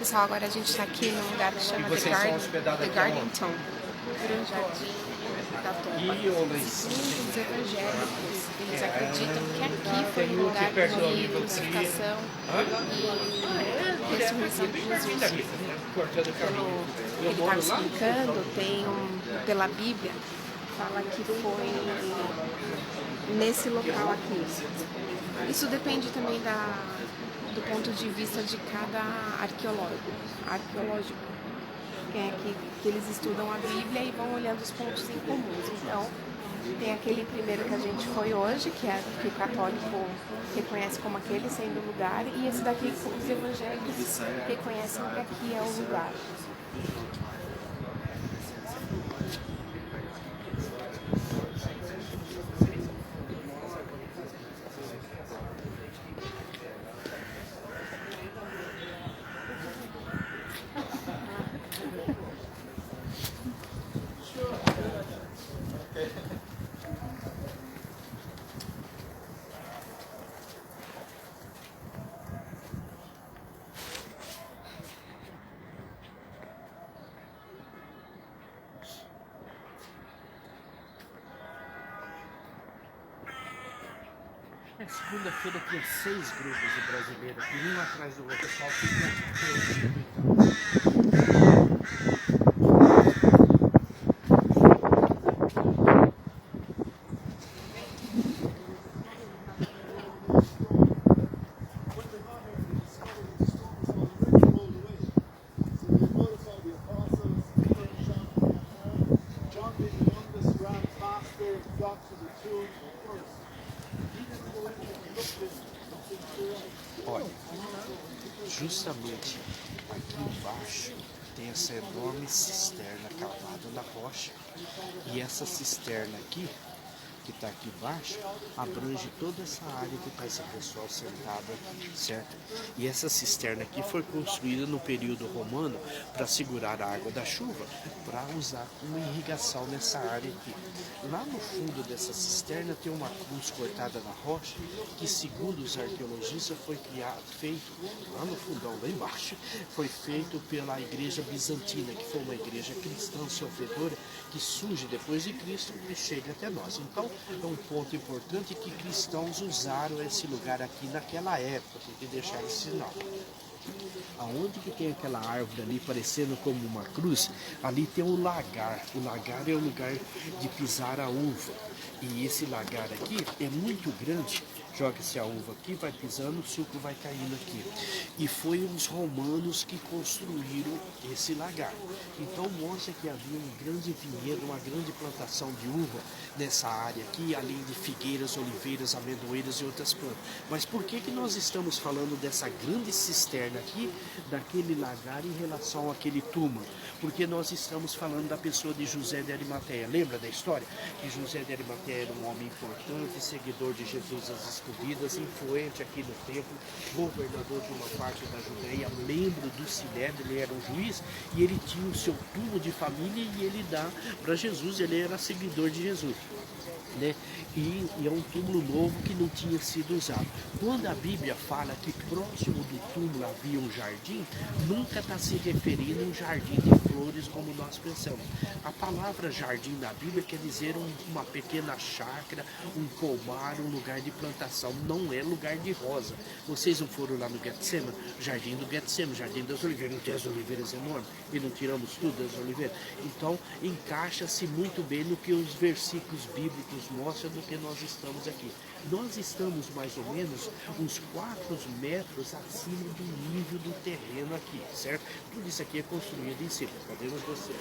Pessoal, agora a gente está aqui num lugar que chama The Garden Tomb, o Jardim da Tumba. Segundo os evangélicos, eles acreditam que aqui foi um lugar de crucificação e ressurreição de Jesus. Pelo que ele estava explicando, pela Bíblia, fala que foi nesse local aqui. Isso depende também do ponto de vista de cada arqueológico, que eles estudam a Bíblia e vão olhando os pontos em comuns. Então, tem aquele primeiro que a gente foi hoje, que o católico reconhece como aquele sendo o lugar, e esse daqui que os evangélicos reconhecem que aqui é o lugar. Segunda-feira tinha 6 grupos de brasileiros, um atrás do outro. O pessoal Olha, justamente aqui embaixo tem essa enorme cisterna cavada na rocha, e essa cisterna aqui, que está aqui embaixo, abrange toda essa área que está esse pessoal sentado aqui, certo? E essa cisterna aqui foi construída no período romano para segurar a água da chuva, para usar como irrigação nessa área aqui. Lá no fundo dessa cisterna tem uma cruz cortada na rocha, que segundo os arqueologistas foi feito, lá no fundão, lá embaixo, foi feito pela igreja bizantina, que foi uma igreja cristã sofredora, que surge depois de Cristo e chega até nós. Então, é um ponto importante que cristãos usaram esse lugar aqui naquela época, porque deixaram esse sinal. Aonde que tem aquela árvore ali parecendo como uma cruz, ali tem um lagar. O lagar é o lugar de pisar a uva. E esse lagar aqui é muito grande. Joga-se a uva aqui, vai pisando, o suco vai caindo aqui. E foi os romanos que construíram esse lagar. Então mostra que havia um grande vinhedo, uma grande plantação de uva nessa área aqui, além de figueiras, oliveiras, amendoeiras e outras plantas. Mas por que nós estamos falando dessa grande cisterna aqui, daquele lagar em relação àquele túmulo? Porque nós estamos falando da pessoa de José de Arimateia. Lembra da história? Que José de Arimateia era um homem importante, seguidor de Jesus às escondidas, influente aqui no templo, governador de uma parte da Judeia, membro do Sinédrio, ele era um juiz, e ele tinha o seu túmulo de família e ele dá para Jesus, ele era seguidor de Jesus. Né? E é um túmulo novo que não tinha sido usado. Quando a Bíblia fala que próximo do túmulo havia um jardim, nunca está se referindo a um jardim de flores como nós pensamos. A palavra jardim na Bíblia quer dizer uma pequena chácara, um pomar, um lugar de plantação. Não é lugar de rosa. Vocês não foram lá no Getsemane? Jardim do Getsemane, jardim das oliveiras. Não tem as oliveiras enormes? E não tiramos tudo das oliveiras? Então, encaixa-se muito bem no que os versículos bíblicos mostram do que nós estamos aqui. Nós estamos mais ou menos uns 4 metros acima do nível do terreno aqui, certo? Tudo isso aqui é construído em cima. Podemos você.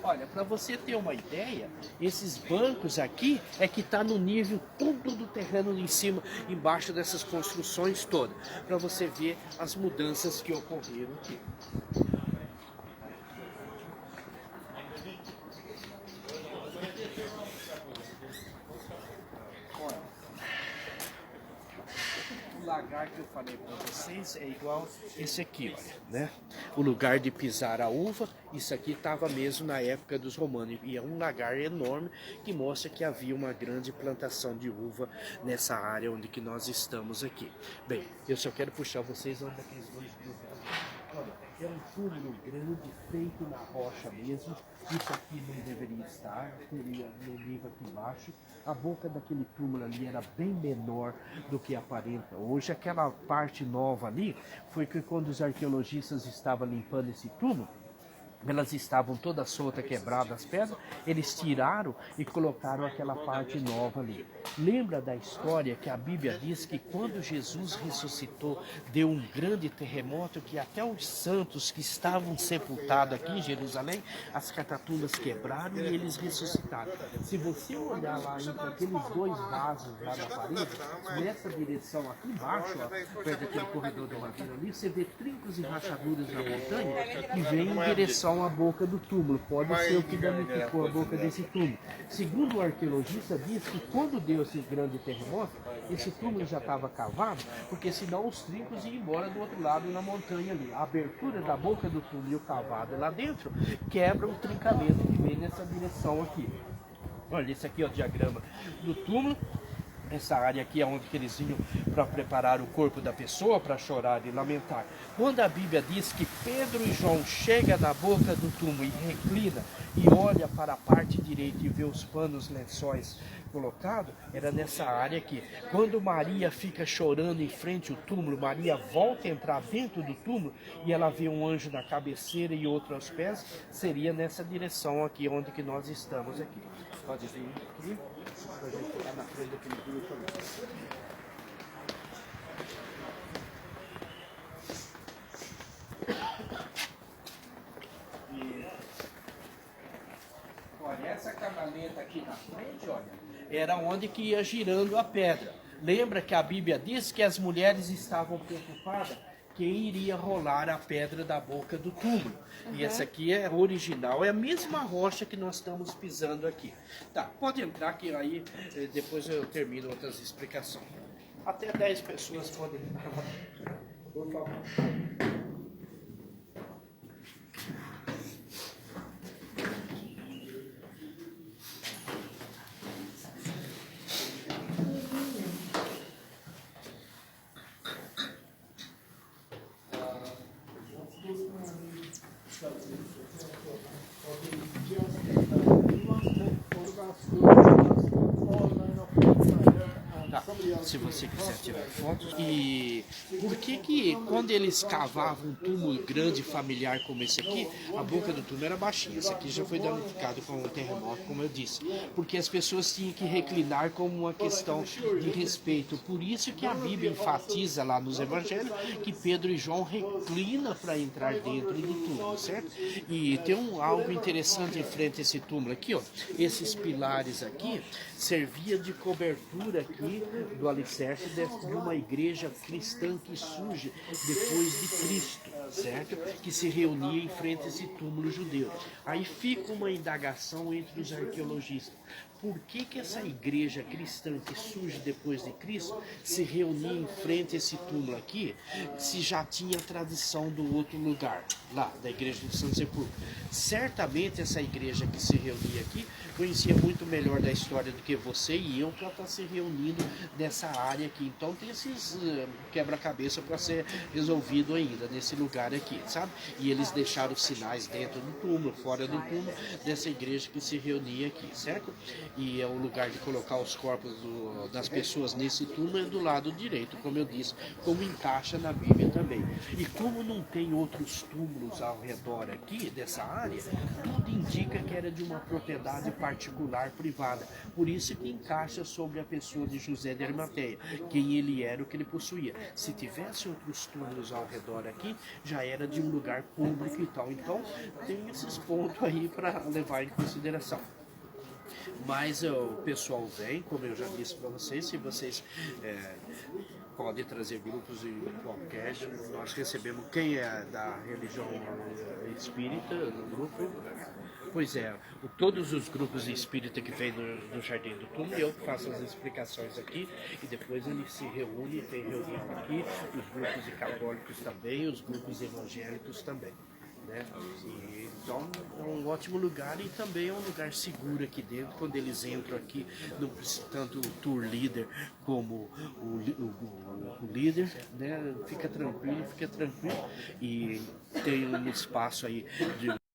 Olha, para você ter uma ideia, esses bancos aqui é que está no nível todo do terreno em cima, embaixo dessas construções todas, para você ver as mudanças que ocorreram aqui. Olha, o lagar que eu falei para vocês é igual esse aqui, olha, né? O lugar de pisar a uva, isso aqui estava mesmo na época dos romanos. E é um lagar enorme que mostra que havia uma grande plantação de uva nessa área onde que nós estamos aqui. Bem, eu só quero puxar vocês onde aqueles dois lugares. Olha, é um túmulo grande, feito na rocha mesmo. Isso aqui não deveria estar, teria no nível aqui embaixo. A boca daquele túmulo ali era bem menor do que aparenta hoje. Aquela parte nova ali foi que quando os arqueologistas estavam limpando esse túmulo, elas estavam todas soltas, quebradas as pedras, eles tiraram e colocaram aquela parte nova ali. Lembra da história que a Bíblia diz que quando Jesus ressuscitou, deu um grande terremoto que até os santos que estavam sepultados aqui em Jerusalém, as catatumbas quebraram e eles ressuscitaram. Se você olhar lá entre aqueles dois vasos lá na parede, nessa direção aqui embaixo, ó, perto daquele corredor de madeira ali, você vê trincos e rachaduras na montanha que vem em direção a boca do túmulo. Pode ser o que danificou a boca desse túmulo. Segundo o arqueologista, diz que quando deu esse grande terremoto, esse túmulo já estava cavado, porque senão os trincos iam embora do outro lado na montanha ali. A abertura da boca do túmulo e o cavado lá dentro quebra o trincamento que vem nessa direção aqui. Olha, esse aqui é o diagrama do túmulo. Essa área aqui é onde que eles iam para preparar o corpo da pessoa para chorar e lamentar. Quando a Bíblia diz que Pedro e João chegam na boca do túmulo e reclina e olha para a parte direita e vê os panos lençóis colocados, era nessa área aqui. Quando Maria fica chorando em frente ao túmulo, Maria volta a entrar dentro do túmulo e ela vê um anjo na cabeceira e outro aos pés, seria nessa direção aqui onde que nós estamos aqui. Pode vir aqui. A gente está na frente daquele grupo ali. Olha, essa canaleta aqui na frente, olha, era onde que ia girando a pedra. Lembra que a Bíblia diz que as mulheres estavam preocupadas quem iria rolar a pedra da boca do túmulo. E essa aqui é original, é a mesma rocha que nós estamos pisando aqui. Tá, pode entrar que aí depois eu termino outras explicações. Até 10 pessoas podem entrar. Por favor. Se você quiser tirar fotos. E por que quando eles cavavam um túmulo grande familiar como esse aqui, a boca do túmulo era baixinha? Esse aqui já foi danificado com um terremoto, como eu disse. Porque as pessoas tinham que reclinar como uma questão de respeito. Por isso que a Bíblia enfatiza lá nos evangelhos que Pedro e João reclinam para entrar dentro do túmulo, certo? E tem algo interessante em frente a esse túmulo aqui, ó. Esses pilares aqui servia de cobertura aqui do alicerce de uma igreja cristã que surge depois de Cristo, certo? Que se reunia em frente a esse túmulo judeu. Aí fica uma indagação entre os arqueologistas. Por que essa igreja cristã que surge depois de Cristo se reunia em frente a esse túmulo aqui, se já tinha tradição do outro lugar, lá, da igreja do Santo Sepulcro? Certamente essa igreja que se reunia aqui conhecia muito melhor da história do que você e eu para estar se reunindo nessa área aqui. Então tem esses quebra-cabeça para ser resolvido ainda nesse lugar aqui, sabe? E eles deixaram sinais dentro do túmulo, fora do túmulo, dessa igreja que se reunia aqui, certo? E é o lugar de colocar os corpos das pessoas nesse túmulo é do lado direito, como eu disse, como encaixa na Bíblia também. E como não tem outros túmulos ao redor aqui, dessa área, tudo indica que era de uma propriedade particular, privada. Por isso que encaixa sobre a pessoa de José de Arimateia, quem ele era, o que ele possuía. Se tivesse outros túmulos ao redor aqui, já era de um lugar público e tal. Então, tem esses pontos aí para levar em consideração. Mas o pessoal vem, como eu já disse para vocês, se vocês pode trazer grupos em qualquer. Nós recebemos quem é da religião espírita no grupo. Pois é, todos os grupos espíritas que vêm do Jardim do Túmulo, eu faço as explicações aqui e depois eles se reúnem, tem reunião aqui, os grupos católicos também, os grupos evangélicos também. Né? E, então é um ótimo lugar e também é um lugar seguro aqui dentro. Quando eles entram aqui, não precisa tanto o tour leader como o líder, né? Fica tranquilo e tem um espaço aí de